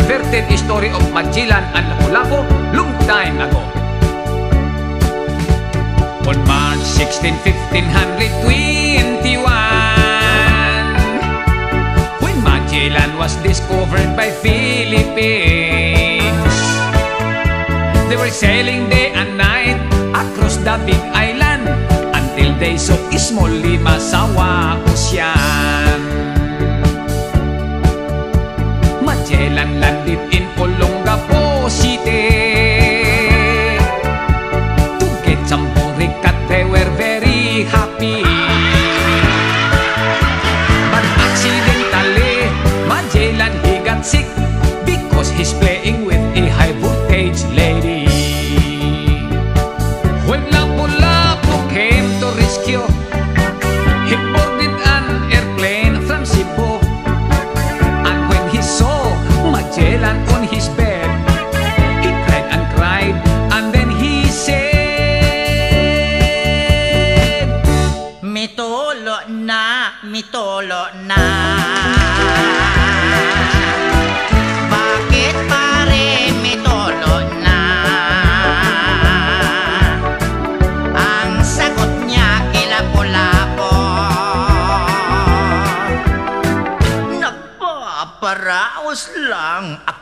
inverted story of Magellan and Lapu-Lapu long time ago. On March 16, 1521, when Magellan was discovered by Philippines, they were sailing day and night across the big island until they saw Small Limasawa Ocean. Magellan landed in Olongapo City to get some burikat. They were very happy, but accidentally Magellan, he got sick because he's playing with a high voltage lady. When Lapu-Lapu came to rescue, he boarded an airplane from Cebu. And when he saw Magellan on his bed, he cried and cried, and then he said, Mitolo na, mitolo na. Bakit pare mitolo na? Ang sagot niya kay Lapu-Lapu, nagpaparaos lang ako.